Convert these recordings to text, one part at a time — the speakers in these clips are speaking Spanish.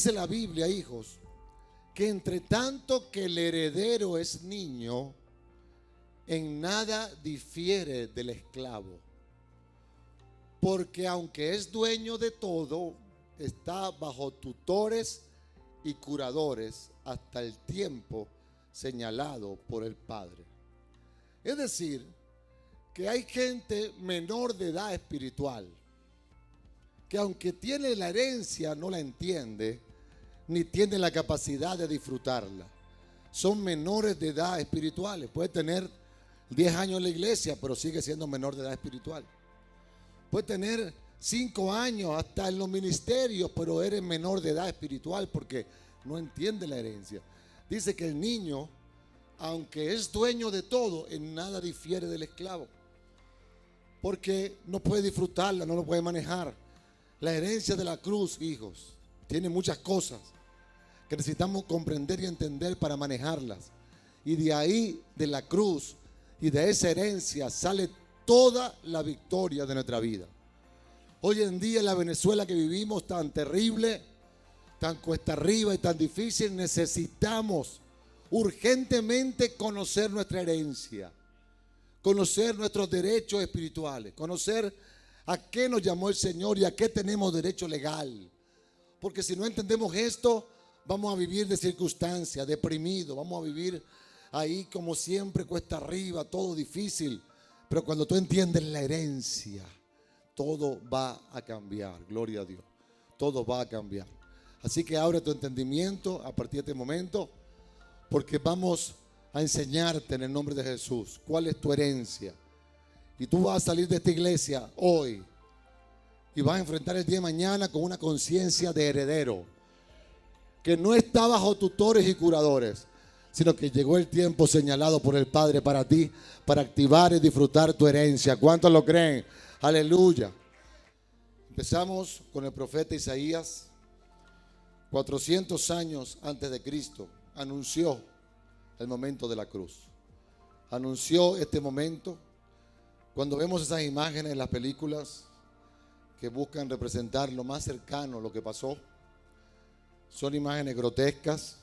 Dice la Biblia, hijos, que entre tanto que el heredero es niño, en nada difiere del esclavo. Porque aunque es dueño de todo, está bajo tutores y curadores hasta el tiempo señalado por el Padre. Es decir, que hay gente menor de edad espiritual, que aunque tiene la herencia no la entiende, ni tiene la capacidad de disfrutarla. Son menores de edad espirituales. Puede tener 10 años en la iglesia, pero sigue siendo menor de edad espiritual. Puede tener 5 años hasta en los ministerios, pero eres menor de edad espiritual porque no entiende la herencia. Dice que el niño, aunque es dueño de todo, en nada difiere del esclavo, porque no puede disfrutarla, no lo puede manejar. La herencia de la cruz, hijos, tiene muchas cosas que necesitamos comprender y entender para manejarlas. Y de ahí, de la cruz y de esa herencia, sale toda la victoria de nuestra vida. Hoy en día en la Venezuela que vivimos, tan terrible, tan cuesta arriba y tan difícil, necesitamos urgentemente conocer nuestra herencia, conocer nuestros derechos espirituales, conocer a qué nos llamó el Señor y a qué tenemos derecho legal. Porque si no entendemos esto, vamos a vivir de circunstancias, deprimidos, vamos a vivir ahí como siempre, cuesta arriba, todo difícil. Pero cuando tú entiendes la herencia, todo va a cambiar. Gloria a Dios. Todo va a cambiar. Así que abre tu entendimiento a partir de este momento, porque vamos a enseñarte en el nombre de Jesús cuál es tu herencia. Y tú vas a salir de esta iglesia hoy y vas a enfrentar el día de mañana con una conciencia de heredero, que no está bajo tutores y curadores, sino que llegó el tiempo señalado por el Padre para ti, para activar y disfrutar tu herencia. ¿Cuántos lo creen? Aleluya. Empezamos con el profeta Isaías. 400 años antes de Cristo anunció el momento de la cruz. Anunció este momento. Cuando vemos esas imágenes en las películas que buscan representar lo más cercano a lo que pasó, son imágenes grotescas.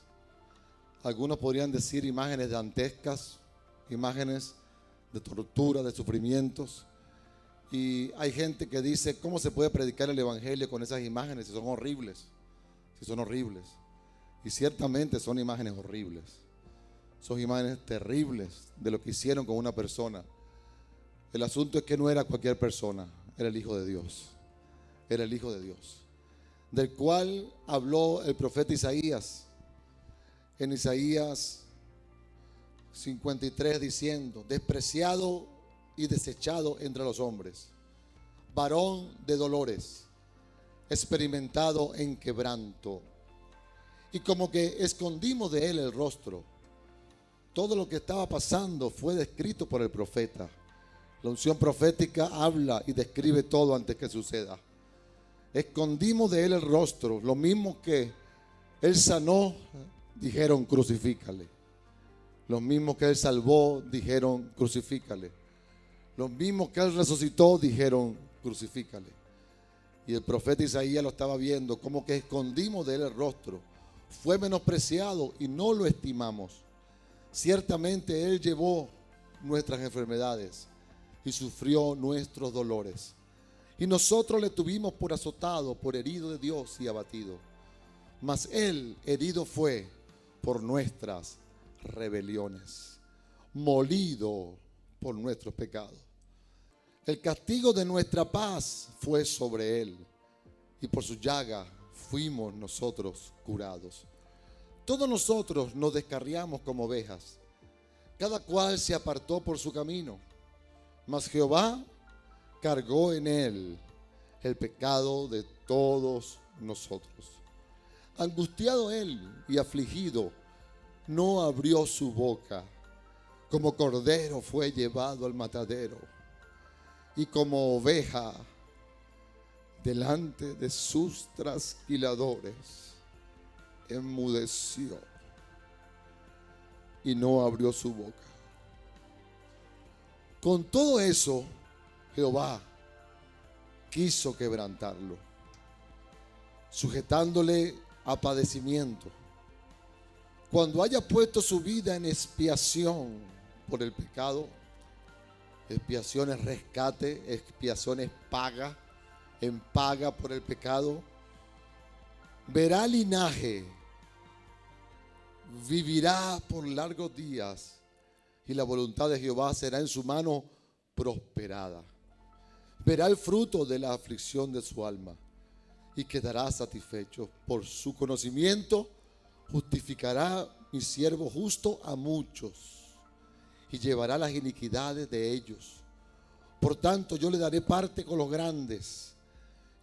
Algunos podrían decir imágenes dantescas, imágenes de tortura, de sufrimientos. Y hay gente que dice, ¿cómo se puede predicar el evangelio con esas imágenes si son horribles? Si son horribles. Y ciertamente son imágenes horribles. Son imágenes terribles de lo que hicieron con una persona. El asunto es que no era cualquier persona, era el Hijo de Dios. Era el Hijo de Dios, del cual habló el profeta Isaías. En Isaías 53 diciendo, despreciado y desechado entre los hombres, varón de dolores, experimentado en quebranto, y como que escondimos de él el rostro. Todo lo que estaba pasando fue descrito por el profeta. La unción profética habla y describe todo antes que suceda. Escondimos de él el rostro. Lo mismo que él sanó, dijeron crucifícale. Los mismos que él salvó, dijeron crucifícale. Los mismos que él resucitó, dijeron crucifícale. Y el profeta Isaías lo estaba viendo, como que escondimos de él el rostro. Fue menospreciado y no lo estimamos. Ciertamente él llevó nuestras enfermedades y sufrió nuestros dolores. Y nosotros le tuvimos por azotado, por herido de Dios y abatido. Mas él herido fue por nuestras rebeliones, molido por nuestros pecados. El castigo de nuestra paz fue sobre él, y por su llaga fuimos nosotros curados. Todos nosotros nos descarriamos como ovejas, cada cual se apartó por su camino, mas Jehová cargó en él el pecado de todos nosotros. Angustiado él y afligido, no abrió su boca. Como cordero fue llevado al matadero, y como oveja delante de sus trasquiladores enmudeció y no abrió su boca. Con todo eso, Jehová quiso quebrantarlo, sujetándole a padecimiento, cuando haya puesto su vida en expiación por el pecado, expiación es rescate, expiación es paga, en paga por el pecado, verá linaje, vivirá por largos días y la voluntad de Jehová será en su mano prosperada. Verá el fruto de la aflicción de su alma y quedará satisfecho. Por su conocimiento justificará mi siervo justo a muchos y llevará las iniquidades de ellos. Por tanto, yo le daré parte con los grandes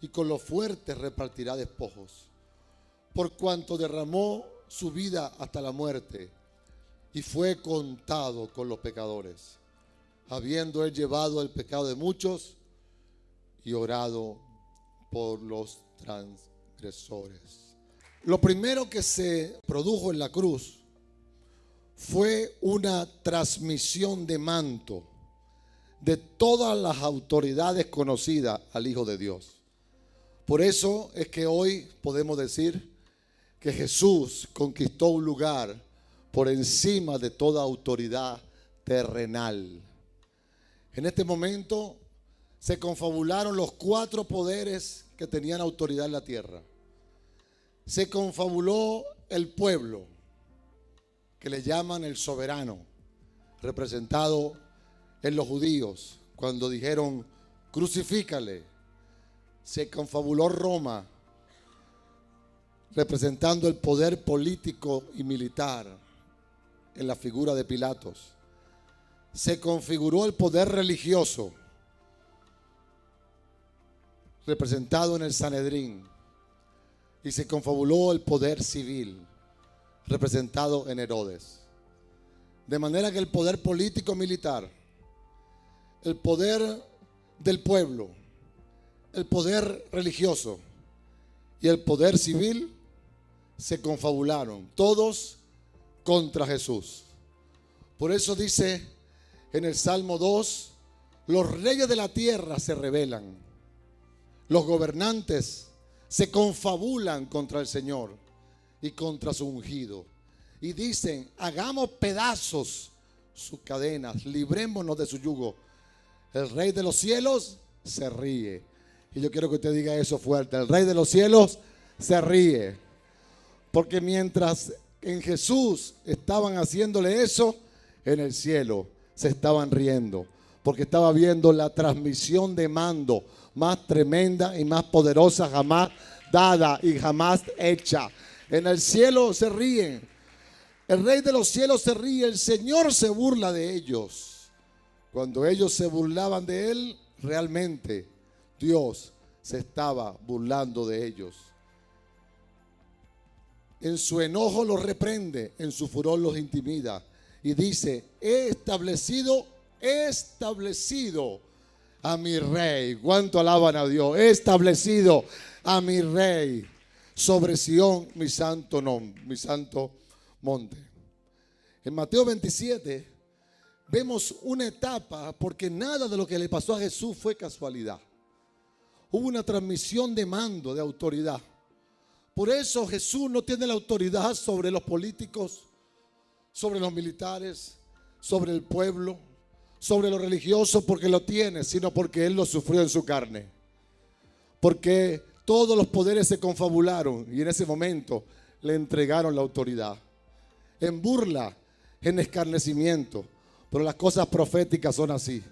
y con los fuertes repartirá despojos. Por cuanto derramó su vida hasta la muerte y fue contado con los pecadores, habiendo él llevado el pecado de muchos y orado por los transgresores. Lo primero que se produjo en la cruz fue una transmisión de manto de todas las autoridades conocidas al Hijo de Dios. Por eso es que hoy podemos decir que Jesús conquistó un lugar por encima de toda autoridad terrenal. En este momento se confabularon los 4 poderes que tenían autoridad en la tierra. Se confabuló el pueblo, que le llaman el soberano, representado en los judíos, cuando dijeron crucifícale. Se confabuló Roma, representando el poder político y militar en la figura de Pilatos. Se configuró el poder religioso, representado en el Sanedrín, y se confabuló el poder civil, representado en Herodes. De manera que el poder político militar, el poder del pueblo, el poder religioso y el poder civil se confabularon, todos contra Jesús. Por eso dice en el Salmo 2, los reyes de la tierra se rebelan, los gobernantes se confabulan contra el Señor y contra su ungido, y dicen, hagamos pedazos sus cadenas, librémonos de su yugo. El Rey de los cielos se ríe. Y yo quiero que usted diga eso fuerte: el Rey de los cielos se ríe. Porque mientras en Jesús estaban haciéndole eso, en el cielo se estaban riendo, porque estaba viendo la transmisión de mando más tremenda y más poderosa jamás dada y jamás hecha. En el cielo se ríen. El Rey de los cielos se ríe. El Señor se burla de ellos. Cuando ellos se burlaban de Él, realmente Dios se estaba burlando de ellos. En su enojo los reprende, en su furor los intimida. Y dice, he establecido a mi Rey. ¿Cuánto alaban a Dios? He establecido a mi Rey sobre Sión, mi santo nombre, mi santo monte. En Mateo 27 vemos una etapa, porque nada de lo que le pasó a Jesús fue casualidad. Hubo una transmisión de mando, de autoridad. Por eso Jesús no tiene la autoridad sobre los políticos, sobre los militares, sobre el pueblo, sobre los religiosos, porque lo tiene, sino porque Él lo sufrió en su carne. Porque todos los poderes se confabularon y en ese momento le entregaron la autoridad. En burla, en escarnecimiento. Pero las cosas proféticas son así.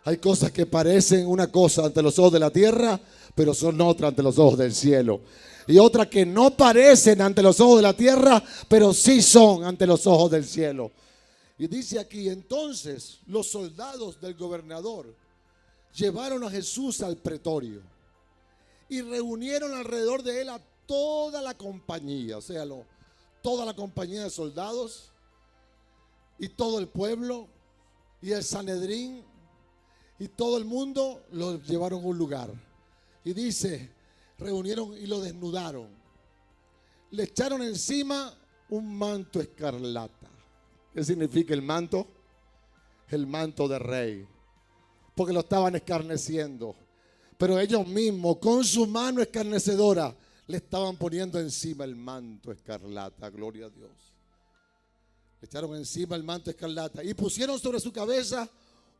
Hay cosas que parecen una cosa ante los ojos de la tierra, pero son otra ante los ojos del cielo. Y otras que no parecen ante los ojos de la tierra, pero sí son ante los ojos del cielo. Y dice aquí, entonces los soldados del gobernador llevaron a Jesús al pretorio y reunieron alrededor de él a toda la compañía, o sea, toda la compañía de soldados y todo el pueblo y el Sanedrín y todo el mundo. Lo llevaron a un lugar y dice, reunieron y lo desnudaron, le echaron encima un manto escarlata. ¿Qué significa el manto? El manto de rey, porque lo estaban escarneciendo. Pero ellos mismos, con su mano escarnecedora, le estaban poniendo encima el manto escarlata, gloria a Dios. Le echaron encima el manto escarlata y pusieron sobre su cabeza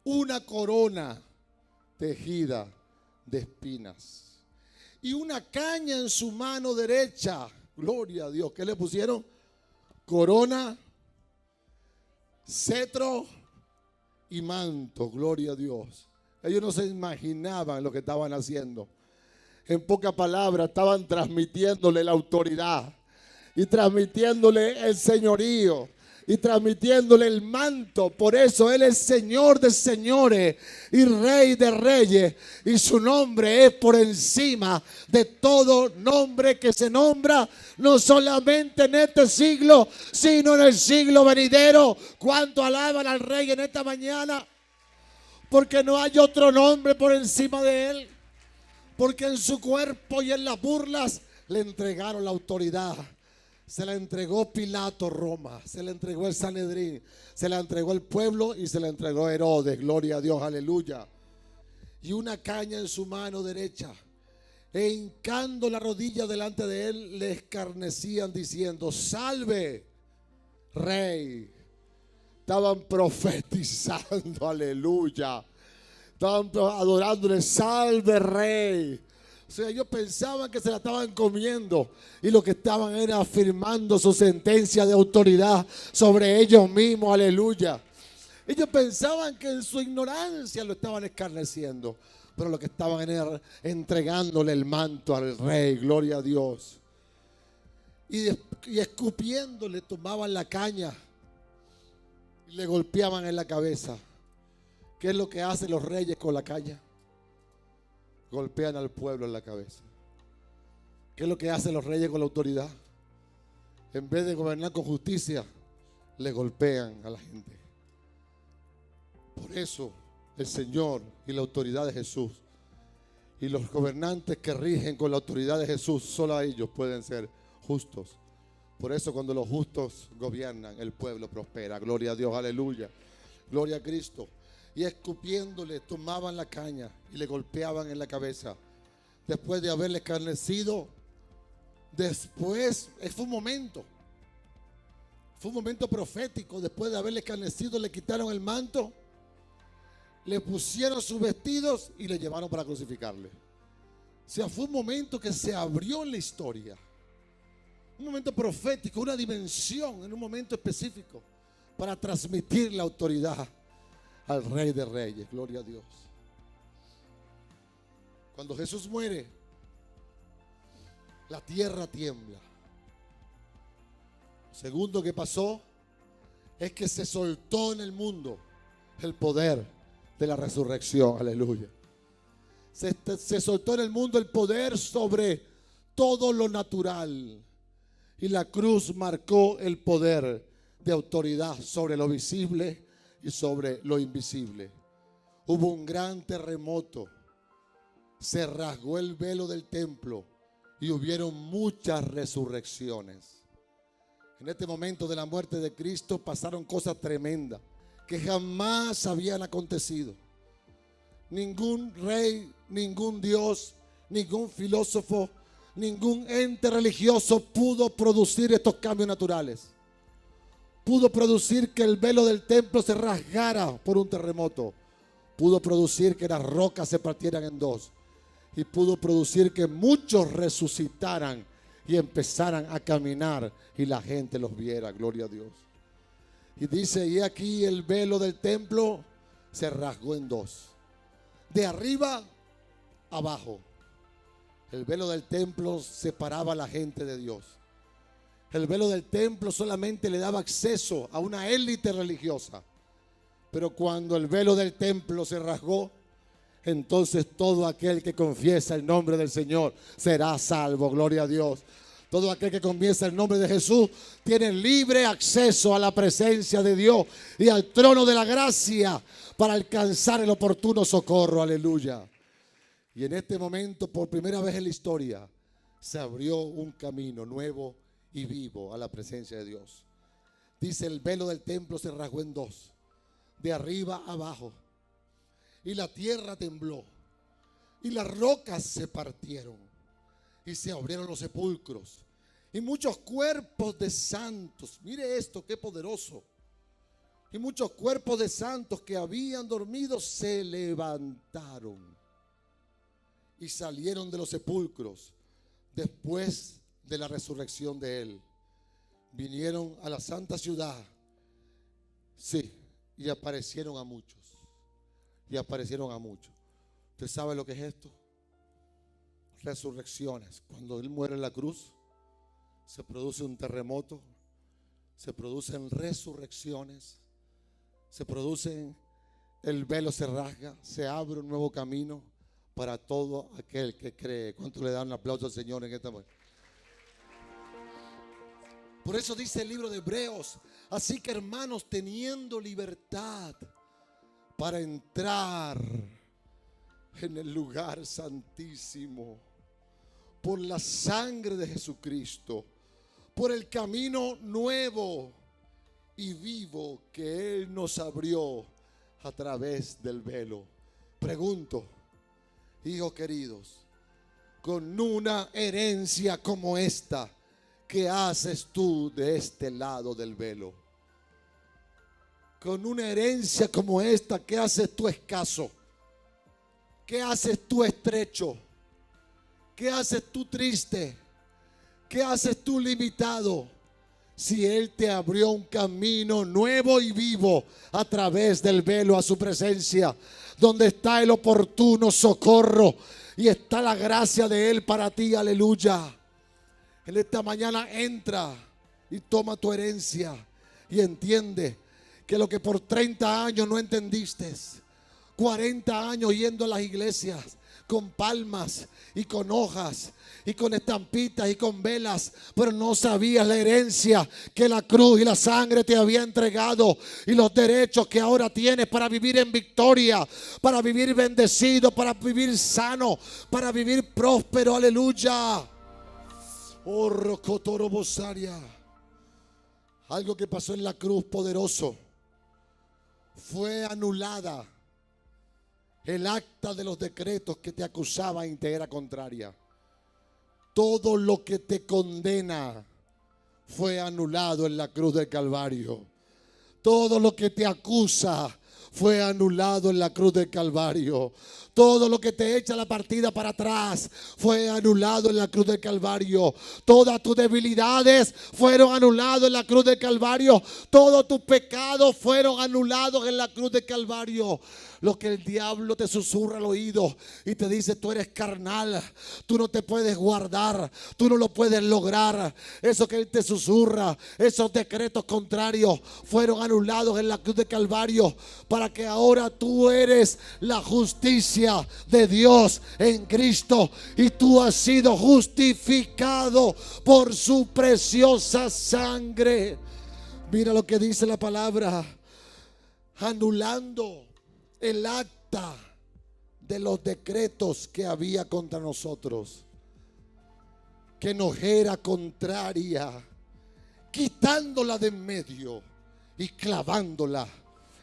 una corona tejida de espinas y una caña en su mano derecha. Gloria a Dios. ¿Qué le pusieron? Corona, cetro y manto. Gloria a Dios. Ellos no se imaginaban lo que estaban haciendo. En pocas palabras, estaban transmitiéndole la autoridad y transmitiéndole el señorío y transmitiéndole el manto. Por eso Él es Señor de señores y Rey de reyes, y su nombre es por encima de todo nombre que se nombra, no solamente en este siglo, sino en el siglo venidero. ¿Cuánto alaban al Rey en esta mañana? Porque no hay otro nombre por encima de Él. Porque en su cuerpo y en las burlas le entregaron la autoridad. Se la entregó Pilato, Roma. Se la entregó el Sanedrín. Se la entregó el pueblo y se la entregó Herodes. Gloria a Dios, aleluya. Y una caña en su mano derecha. E hincando la rodilla delante de él, le escarnecían diciendo: salve, Rey. Estaban profetizando, aleluya. Estaban adorándole: salve, Rey. O sea, ellos pensaban que se la estaban comiendo y lo que estaban era afirmando su sentencia de autoridad sobre ellos mismos, aleluya. Ellos pensaban que en su ignorancia lo estaban escarneciendo, pero lo que estaban era entregándole el manto al Rey, gloria a Dios. Y escupiéndole tomaban la caña y le golpeaban en la cabeza. ¿Qué es lo que hacen los reyes con la caña? Golpean al pueblo en la cabeza. ¿Qué es lo que hacen los reyes con la autoridad? En vez de gobernar con justicia, le golpean a la gente. Por eso el Señor y la autoridad de Jesús y los gobernantes que rigen con la autoridad de Jesús, solo a ellos pueden ser justos. Por eso cuando los justos gobiernan, el pueblo prospera. Gloria a Dios, aleluya. Gloria a Cristo. Y escupiéndole tomaban la caña y le golpeaban en la cabeza. Después de haberle escarnecido, fue un momento profético. Después de haberle escarnecido, le quitaron el manto, le pusieron sus vestidos y le llevaron para crucificarle. O sea, fue un momento que se abrió en la historia. Un momento profético, una dimensión en un momento específico para transmitir la autoridad al Rey de Reyes. Gloria a Dios. Cuando Jesús muere, la tierra tiembla. Lo segundo que pasó es que se soltó en el mundo el poder de la resurrección. Aleluya. Se soltó en el mundo el poder sobre todo lo natural. Y la cruz marcó el poder de autoridad sobre lo visible y sobre lo invisible. Hubo un gran terremoto. Se rasgó el velo del templo y hubieron muchas resurrecciones. En este momento de la muerte de Cristo pasaron cosas tremendas que jamás habían acontecido. Ningún rey, ningún Dios, ningún filósofo, ningún ente religioso pudo producir estos cambios naturales. Pudo producir que el velo del templo se rasgara por un terremoto. Pudo producir que las rocas se partieran en dos. Y pudo producir que muchos resucitaran y empezaran a caminar y la gente los viera. Gloria a Dios. Y dice: y aquí el velo del templo se rasgó en dos, de arriba a abajo. El velo del templo separaba a la gente de Dios. El velo del templo solamente le daba acceso a una élite religiosa. Pero cuando el velo del templo se rasgó, entonces todo aquel que confiesa el nombre del Señor será salvo. Gloria a Dios. Todo aquel que confiesa el nombre de Jesús tiene libre acceso a la presencia de Dios y al trono de la gracia para alcanzar el oportuno socorro. Aleluya. Y en este momento, por primera vez en la historia, se abrió un camino nuevo y vivo a la presencia de Dios. Dice: el velo del templo se rasgó en dos, de arriba a abajo, y la tierra tembló y las rocas se partieron y se abrieron los sepulcros. Y muchos cuerpos de santos, mire esto, qué poderoso. Y muchos cuerpos de santos que habían dormido se levantaron y salieron de los sepulcros después de la resurrección de él. Vinieron a la santa ciudad, sí, y aparecieron a muchos. Y aparecieron a muchos. ¿Usted sabe lo que es esto? Resurrecciones. Cuando él muere en la cruz, se produce un terremoto, se producen resurrecciones, se producen, el velo se rasga, se abre un nuevo camino para todo aquel que cree. ¿Cuánto le dan un aplauso al Señor en esta mañana? Por eso dice el libro de Hebreos: así que, hermanos, teniendo libertad para entrar en el lugar santísimo por la sangre de Jesucristo, por el camino nuevo y vivo que Él nos abrió a través del velo. Pregunto, hijos queridos, con una herencia como esta, ¿qué haces tú de este lado del velo? Con una herencia como esta, ¿qué haces tú escaso? ¿Qué haces tú estrecho? ¿Qué haces tú triste? ¿Qué haces tú limitado? Si Él te abrió un camino nuevo y vivo a través del velo a su presencia, donde está el oportuno socorro y está la gracia de Él para ti, aleluya. En esta mañana entra y toma tu herencia y entiende que lo que por 30 años no entendiste, 40 años yendo a las iglesias con palmas y con hojas y con estampitas y con velas, pero no sabías la herencia que la cruz y la sangre te había entregado y los derechos que ahora tienes para vivir en victoria, para vivir bendecido, para vivir sano, para vivir próspero, aleluya. Oh, Rocotorobosaria. Algo que pasó en la cruz poderoso. Fue anulada el acta de los decretos que te acusaban y te era contraria. Todo lo que te condena fue anulado en la cruz del Calvario. Todo lo que te acusa fue anulado en la cruz del Calvario. Todo lo que te echa la partida para atrás fue anulado en la cruz del Calvario. Todas tus debilidades fueron anuladas en la cruz del Calvario. Todos tus pecados fueron anulados en la cruz del Calvario. Lo que el diablo te susurra al oído y te dice: tú eres carnal, tú no te puedes guardar, tú no lo puedes lograr. Eso que él te susurra, esos decretos contrarios fueron anulados en la cruz del Calvario, para que ahora tú eres la justicia de Dios en Cristo y tú has sido justificado por su preciosa sangre. Mira lo que dice la palabra: anulando el acta de los decretos que había contra nosotros, que nos era contraria, quitándola de en medio y clavándola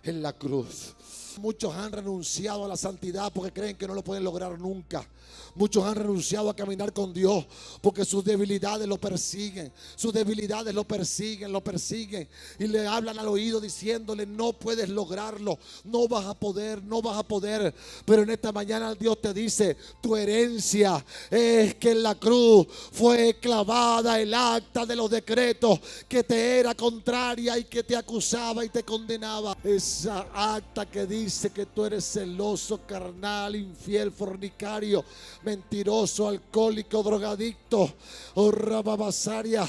en la cruz. Muchos han renunciado a la santidad porque creen que no lo pueden lograr nunca. Muchos han renunciado a caminar con Dios porque sus debilidades lo persiguen. Sus debilidades lo persiguen. Y le hablan al oído diciéndole: no puedes lograrlo, no vas a poder, no vas a poder. Pero en esta mañana Dios te dice: tu herencia es que en la cruz fue clavada el acta de los decretos que te era contraria y que te acusaba y te condenaba. Esa acta que dice que tú eres celoso, carnal, infiel, fornicario, mentiroso, alcohólico, drogadicto, rababasaria,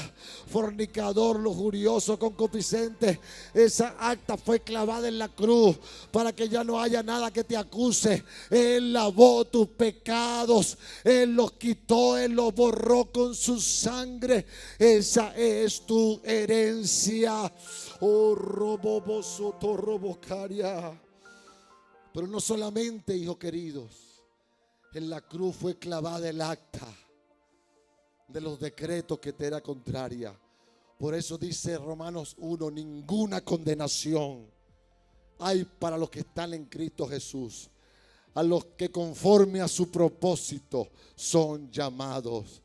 fornicador, lujurioso, concupiscente. Esa acta fue clavada en la cruz para que ya no haya nada que te acuse. Él lavó tus pecados, Él los quitó, Él los borró con su sangre. Esa es tu herencia. Oh, robobosoto, robocaria. Pero no solamente, hijos queridos, en la cruz fue clavada el acta de los decretos que te era contraria. Por eso dice Romanos 1: ninguna condenación hay para los que están en Cristo Jesús, a los que conforme a su propósito son llamados.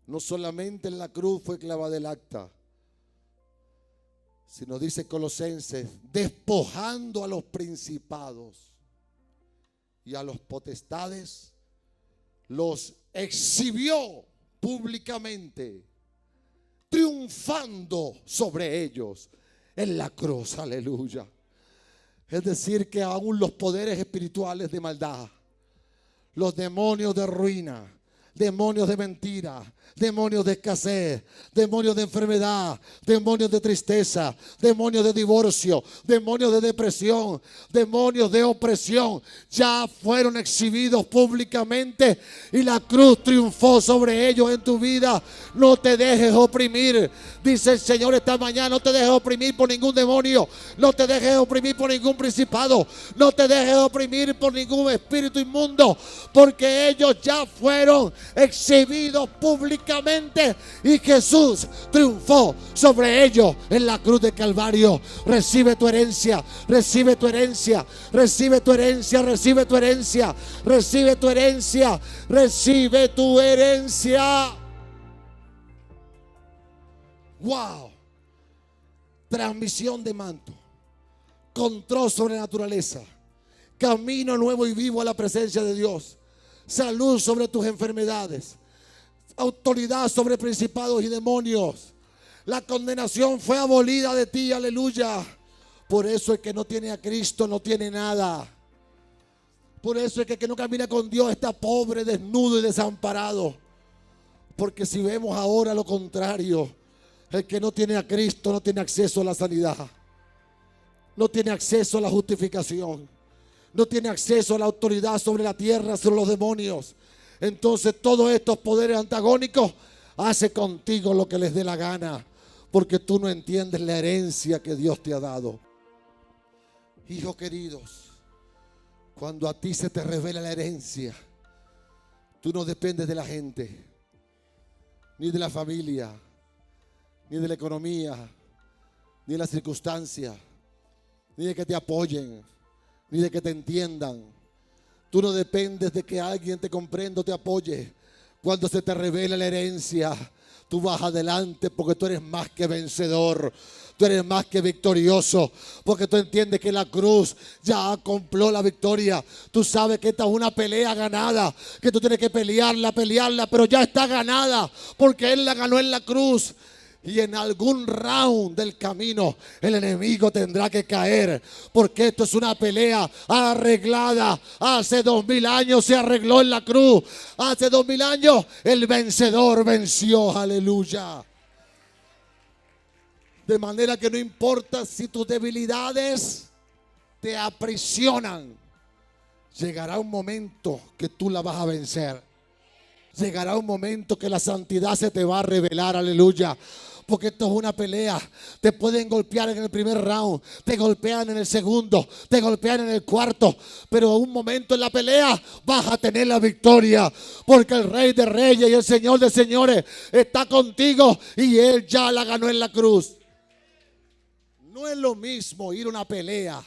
No solamente en la cruz fue clavada el acta, sino dice Colosenses, despojando a los principados y a los potestades, los exhibió públicamente, triunfando sobre ellos en la cruz. Aleluya. Es decir, que aún los poderes espirituales de maldad, los demonios de ruina, demonios de mentira, demonios de escasez, demonios de enfermedad, demonios de tristeza, demonios de divorcio, demonios de depresión, demonios de opresión, ya fueron exhibidos públicamente y la cruz triunfó sobre ellos en tu vida. No te dejes oprimir, dice el Señor esta mañana. No te dejes oprimir por ningún demonio, no te dejes oprimir por ningún principado, no te dejes oprimir por ningún espíritu inmundo, porque ellos ya fueron exhibidos públicamente y Jesús triunfó sobre ellos en la cruz de Calvario. Recibe tu herencia, recibe tu herencia, recibe tu herencia, recibe tu herencia, recibe tu herencia, recibe tu herencia. Wow. Transmisión de manto, control sobre la naturaleza, camino nuevo y vivo a la presencia de Dios, salud sobre tus enfermedades, autoridad sobre principados y demonios. La condenación fue abolida de ti, aleluya. Por eso el que no tiene a Cristo no tiene nada. Por eso el que no camina con Dios está pobre, desnudo y desamparado. Porque si vemos ahora lo contrario, el que no tiene a Cristo no tiene acceso a la sanidad, no tiene acceso a la justificación, no tiene acceso a la autoridad sobre la tierra, sobre los demonios. Entonces todos estos poderes antagónicos hacen contigo lo que les dé la gana, porque tú no entiendes la herencia que Dios te ha dado. Hijos queridos, cuando a ti se te revela la herencia, tú no dependes de la gente, ni de la familia, ni de la economía, ni de las circunstancias, ni de que te apoyen, ni de que te entiendan. Tú no dependes de que alguien te comprenda o te apoye. Cuando se te revela la herencia, tú vas adelante porque tú eres más que vencedor. Tú eres más que victorioso, porque tú entiendes que la cruz ya compró la victoria. Tú sabes que esta es una pelea ganada, que tú tienes que pelearla, pero ya está ganada, porque Él la ganó en la cruz. Y en algún round del camino el enemigo tendrá que caer, porque esto es una pelea arreglada. Hace 2000 años se arregló en la cruz. Hace 2000 años el vencedor venció, aleluya. De manera que no importa si tus debilidades te aprisionan, llegará un momento que tú la vas a vencer. Llegará un momento que la santidad se te va a revelar, aleluya. Porque esto es una pelea. Te pueden golpear en el primer round, te golpean en el segundo, te golpean en el cuarto, pero en un momento en la pelea vas a tener la victoria, porque el Rey de Reyes y el Señor de Señores está contigo y Él ya la ganó en la cruz. No es lo mismo ir a una pelea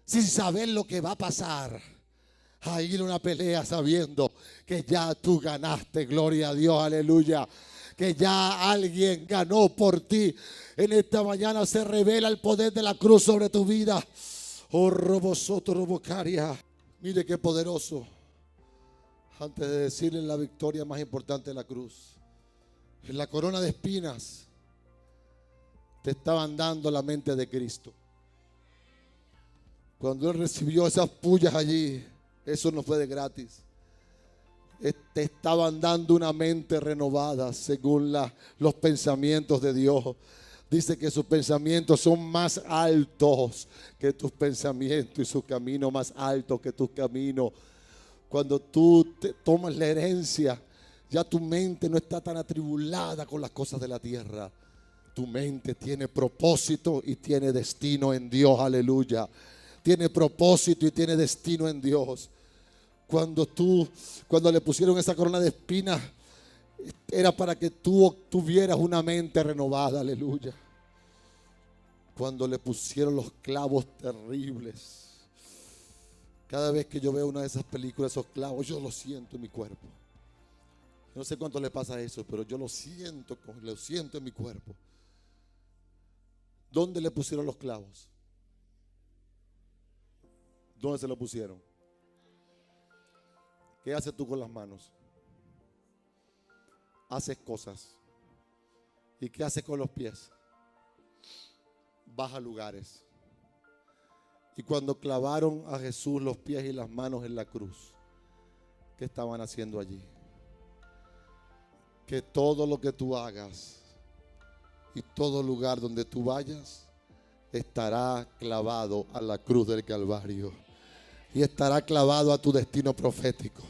sin saber lo que va a pasar, a ir a una pelea sabiendo que ya tú ganaste, gloria a Dios, aleluya. Que ya alguien ganó por ti. En esta mañana se revela el poder de la cruz sobre tu vida. Oh, robosoto, robocaria. Mire qué poderoso. Antes de decirle la victoria más importante de la cruz, en la corona de espinas te estaban dando la mente de Cristo. Cuando Él recibió esas pullas allí, eso no fue de gratis. Te estaban dando una mente renovada según los pensamientos de Dios. Dice que sus pensamientos son más altos que tus pensamientos y sus caminos más altos que tus caminos. Cuando tú tomas la herencia, ya tu mente no está tan atribulada con las cosas de la tierra. Tu mente tiene propósito y tiene destino en Dios, aleluya. Tiene propósito y tiene destino en Dios. Cuando le pusieron esa corona de espinas, era para que tú tuvieras una mente renovada, aleluya. Cuando le pusieron los clavos terribles, cada vez que yo veo una de esas películas, esos clavos, yo lo siento en mi cuerpo. No sé cuánto le pasa eso, pero yo lo siento en mi cuerpo. ¿Dónde le pusieron los clavos? ¿Dónde se lo pusieron? ¿Qué haces tú con las manos? Haces cosas. ¿Y qué haces con los pies? Baja lugares. Y cuando clavaron a Jesús los pies y las manos en la cruz, ¿qué estaban haciendo allí? Que todo lo que tú hagas y todo lugar donde tú vayas estará clavado a la cruz del Calvario. Y estará clavado a tu destino profético.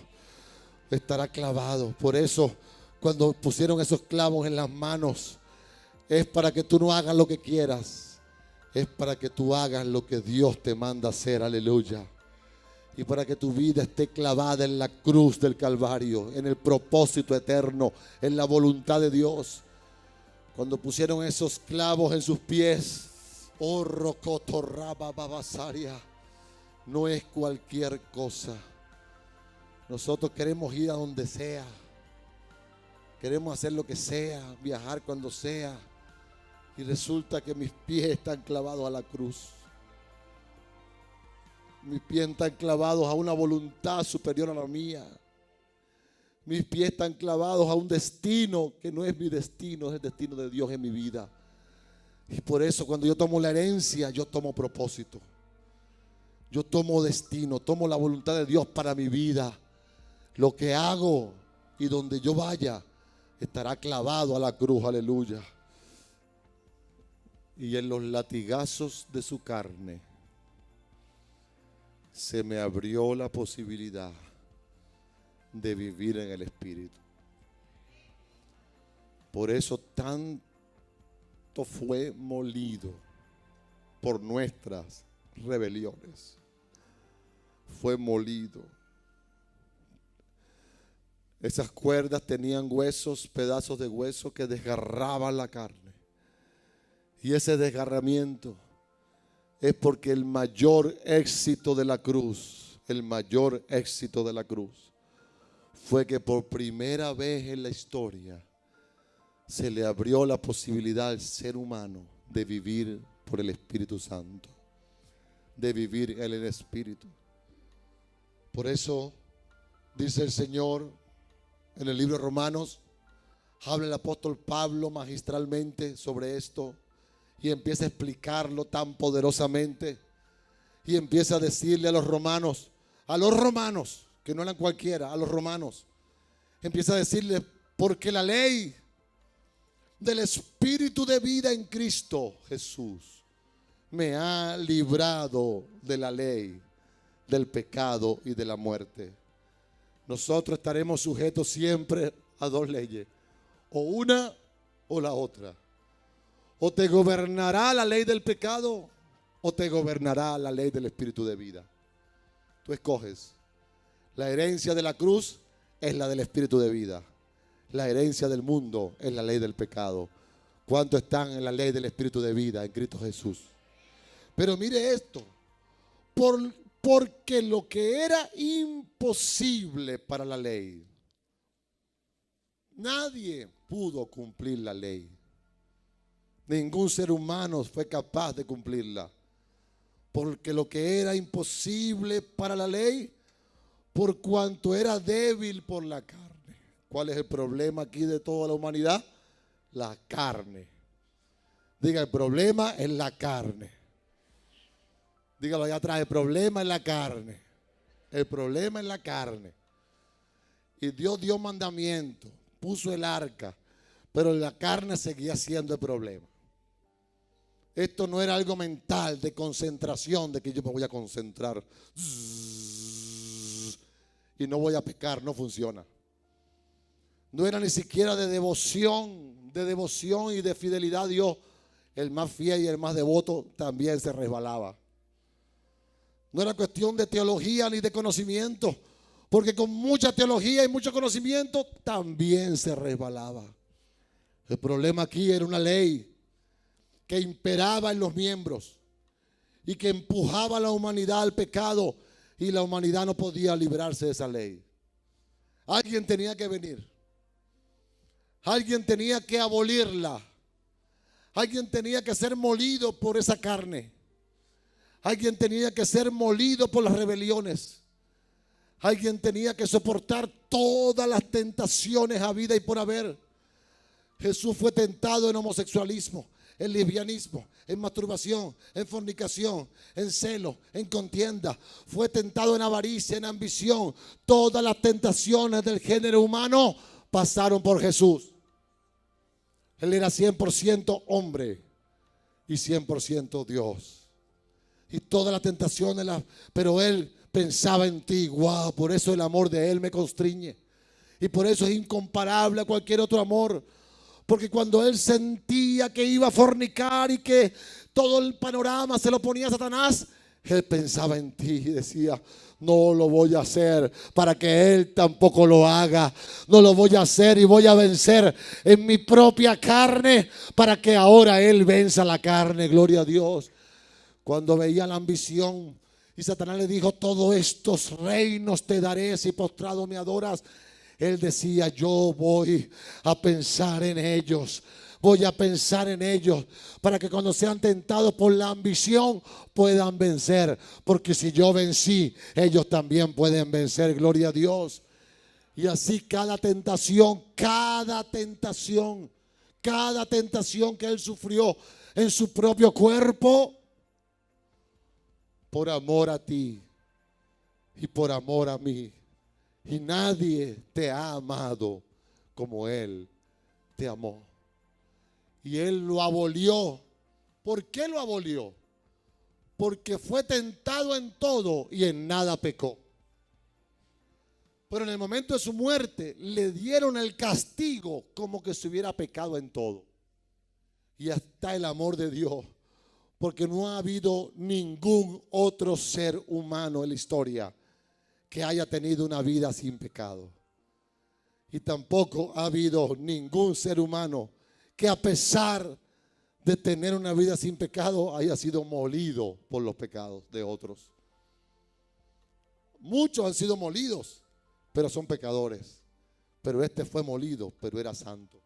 Estará clavado. Por eso, cuando pusieron esos clavos en las manos, es para que tú no hagas lo que quieras. Es para que tú hagas lo que Dios te manda hacer. Aleluya. Y para que tu vida esté clavada en la cruz del Calvario, en el propósito eterno, en la voluntad de Dios. Cuando pusieron esos clavos en sus pies, oh rocotorraba babasaria, no es cualquier cosa. Nosotros queremos ir a donde sea. Queremos hacer lo que sea, viajar cuando sea. Y resulta que mis pies están clavados a la cruz. Mis pies están clavados a una voluntad superior a la mía. Mis pies están clavados a un destino que no es mi destino, es el destino de Dios en mi vida. Y por eso cuando yo tomo la herencia, yo tomo propósito. Yo tomo destino, tomo la voluntad de Dios para mi vida. Lo que hago y donde yo vaya estará clavado a la cruz, aleluya. Y en los latigazos de su carne se me abrió la posibilidad de vivir en el Espíritu. Por eso tanto fue molido por nuestras rebeliones. Fue molido. Esas cuerdas tenían huesos, pedazos de hueso que desgarraban la carne. Y ese desgarramiento es porque el mayor éxito de la cruz, fue que por primera vez en la historia se le abrió la posibilidad al ser humano de vivir por el Espíritu Santo, de vivir en el Espíritu. Por eso dice el Señor en el libro de Romanos, habla el apóstol Pablo magistralmente sobre esto y empieza a explicarlo tan poderosamente y empieza a decirle a los romanos, que no eran cualquiera, a los romanos, empieza a decirle, porque la ley del Espíritu de vida en Cristo Jesús me ha librado de la ley, del pecado y de la muerte. Nosotros estaremos sujetos siempre a dos leyes, o una o la otra. O te gobernará la ley del pecado o te gobernará la ley del Espíritu de vida. Tú escoges. La herencia de la cruz es la del Espíritu de vida. La herencia del mundo es la ley del pecado. ¿Cuántos están en la ley del Espíritu de vida en Cristo Jesús? Pero mire esto. Porque lo que era imposible para la ley, nadie pudo cumplir la ley. Ningún ser humano fue capaz de cumplirla. Porque lo que era imposible para la ley, por cuanto era débil por la carne. ¿Cuál es el problema aquí de toda la humanidad? La carne. Diga, el problema es la carne. Dígalo allá atrás, el problema es la carne. El problema es la carne. Y Dios dio mandamiento, puso el arca, pero la carne seguía siendo el problema. Esto no era algo mental, de concentración, de que yo me voy a concentrar y no voy a pecar, no funciona. No era ni siquiera de devoción y de fidelidad a Dios. El más fiel y el más devoto también se resbalaba. No era cuestión de teología ni de conocimiento, porque con mucha teología y mucho conocimiento también se resbalaba. El problema aquí era una ley que imperaba en los miembros y que empujaba a la humanidad al pecado, y la humanidad no podía librarse de esa ley. Alguien tenía que venir Alguien tenía que abolirla. Alguien tenía que ser molido por esa carne. Alguien tenía que ser molido por las rebeliones. Alguien tenía que soportar todas las tentaciones a vida y por haber. Jesús fue tentado en homosexualismo, en lesbianismo, en masturbación, en fornicación, en celo, en contienda. Fue tentado en avaricia, en ambición. Todas las tentaciones del género humano pasaron por Jesús. Él era 100% hombre y 100% Dios. Y todas las tentaciones, pero Él pensaba en ti. Wow, por eso el amor de Él me constriñe. Y por eso es incomparable a cualquier otro amor. Porque cuando Él sentía que iba a fornicar y que todo el panorama se lo ponía a Satanás, Él pensaba en ti y decía: no lo voy a hacer para que Él tampoco lo haga. No lo voy a hacer y voy a vencer en mi propia carne para que ahora Él venza la carne. Gloria a Dios. Cuando veía la ambición y Satanás le dijo: todos estos reinos te daré si postrado me adoras, Él decía: yo voy a pensar en ellos. Voy a pensar en ellos para que cuando sean tentados por la ambición puedan vencer. Porque si yo vencí, ellos también pueden vencer. Gloria a Dios. Y así cada tentación que Él sufrió en su propio cuerpo, por amor a ti y por amor a mí. Y nadie te ha amado como Él te amó. Y Él lo abolió. ¿Por qué lo abolió? Porque fue tentado en todo y en nada pecó. Pero en el momento de su muerte le dieron el castigo como que se hubiera pecado en todo. Y hasta el amor de Dios. Porque no ha habido ningún otro ser humano en la historia que haya tenido una vida sin pecado. Y tampoco ha habido ningún ser humano que a pesar de tener una vida sin pecado haya sido molido por los pecados de otros. Muchos han sido molidos, pero son pecadores. Pero este fue molido, pero era santo.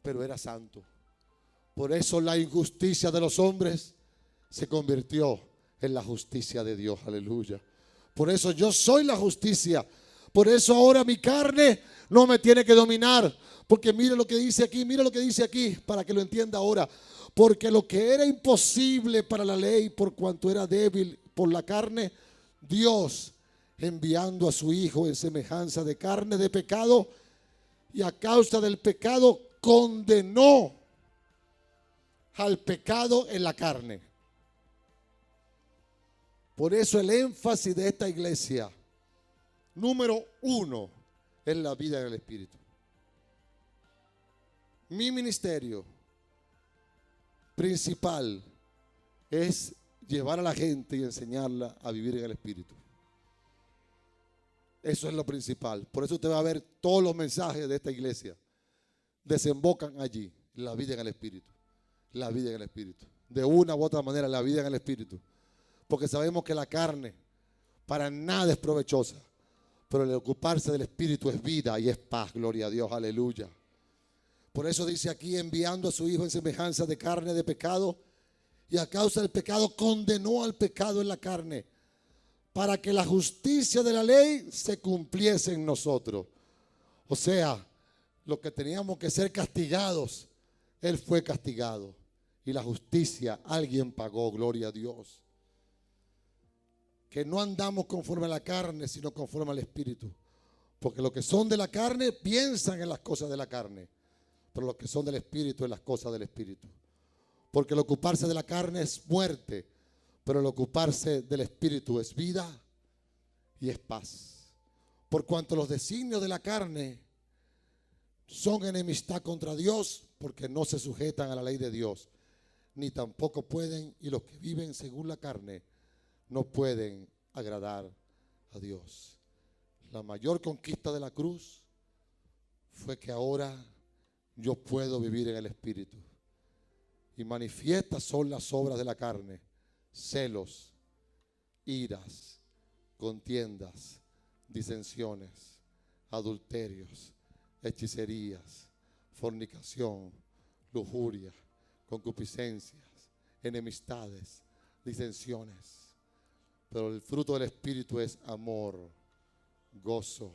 Pero era santo. Por eso la injusticia de los hombres se convirtió en la justicia de Dios. Aleluya. Por eso yo soy la justicia. Por eso ahora mi carne no me tiene que dominar. Porque mire lo que dice aquí, para que lo entienda ahora. Porque lo que era imposible para la ley, por cuanto era débil por la carne, Dios, enviando a su Hijo en semejanza de carne de pecado, y a causa del pecado condenó al pecado en la carne. Por eso el énfasis de esta iglesia, número 1, es la vida en el Espíritu. Mi ministerio principal es llevar a la gente y enseñarla a vivir en el Espíritu. Eso es lo principal. Por eso usted va a ver todos los mensajes de esta iglesia desembocan allí, la vida en el Espíritu. La vida en el Espíritu. De una u otra manera, la vida en el Espíritu. Porque sabemos que la carne para nada es provechosa. Pero el ocuparse del Espíritu es vida y es paz. Gloria a Dios, aleluya. Por eso dice aquí: enviando a su Hijo en semejanza de carne de pecado, y a causa del pecado condenó al pecado en la carne, para que la justicia de la ley se cumpliese en nosotros. O sea, lo que teníamos que ser castigados, Él fue castigado. Y la justicia alguien pagó. Gloria a Dios. Que no andamos conforme a la carne, sino conforme al Espíritu. Porque los que son de la carne piensan en las cosas de la carne, pero los que son del Espíritu en las cosas del Espíritu. Porque el ocuparse de la carne es muerte, pero el ocuparse del Espíritu es vida y es paz. Por cuanto los designios de la carne son enemistad contra Dios, porque no se sujetan a la ley de Dios, ni tampoco pueden, y los que viven según la carne no pueden agradar a Dios. La mayor conquista de la cruz fue que ahora yo puedo vivir en el Espíritu. Y manifiestas son las obras de la carne: celos, iras, contiendas, disensiones, adulterios, hechicerías, fornicación, lujuria, concupiscencias, enemistades, disensiones. Pero el fruto del Espíritu es amor, gozo,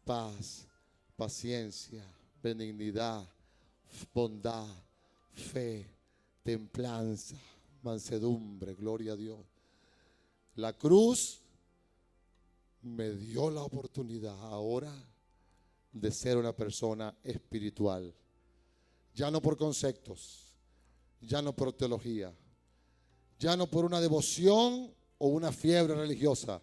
paz, paciencia, benignidad, bondad, fe, templanza, mansedumbre, gloria a Dios. La cruz me dio la oportunidad ahora de ser una persona espiritual. Ya no por conceptos, ya no por teología, ya no por una devoción o una fiebre religiosa,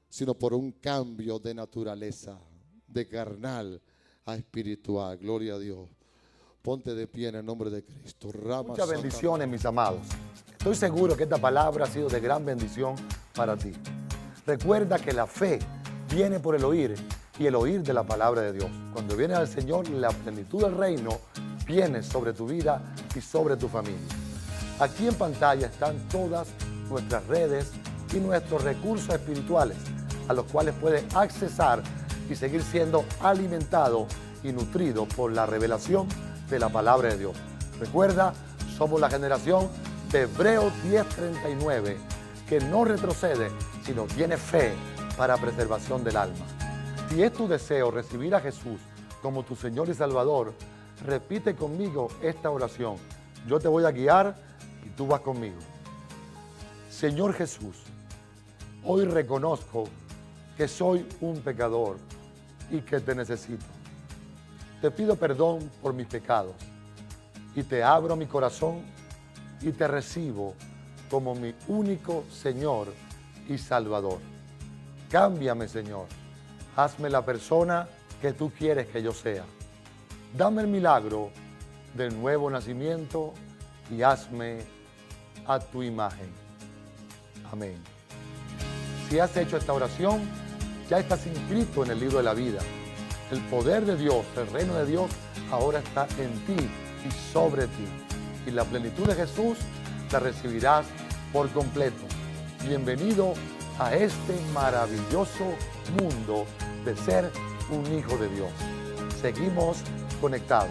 sino por un cambio de naturaleza, de carnal a espiritual. Gloria a Dios. Ponte de pie en el nombre de Cristo. Muchas bendiciones, mis amados. Estoy seguro que esta palabra ha sido de gran bendición para ti. Recuerda que la fe viene por el oír y el oír de la palabra de Dios. Cuando viene al Señor, la plenitud del reino viene sobre tu vida y sobre tu familia. Aquí en pantalla están todas nuestras redes y nuestros recursos espirituales a los cuales puedes accesar y seguir siendo alimentado y nutrido por la revelación de la palabra de Dios. Recuerda, somos la generación de Hebreos 10:39, que no retrocede, sino tiene fe para preservación del alma. Si es tu deseo recibir a Jesús como tu Señor y Salvador, repite conmigo esta oración. Yo te voy a guiar y tú vas conmigo. Señor Jesús, hoy reconozco que soy un pecador y que te necesito. Te pido perdón por mis pecados y te abro mi corazón y te recibo como mi único Señor y Salvador. Cámbiame, Señor. Hazme la persona que tú quieres que yo sea. Dame el milagro del nuevo nacimiento y hazme a tu imagen. Amén. Si has hecho esta oración, ya estás inscrito en el libro de la vida. El poder de Dios, el reino de Dios, ahora está en ti y sobre ti. Y la plenitud de Jesús la recibirás por completo. Bienvenido a este maravilloso mundo de ser un hijo de Dios. Seguimos conectados.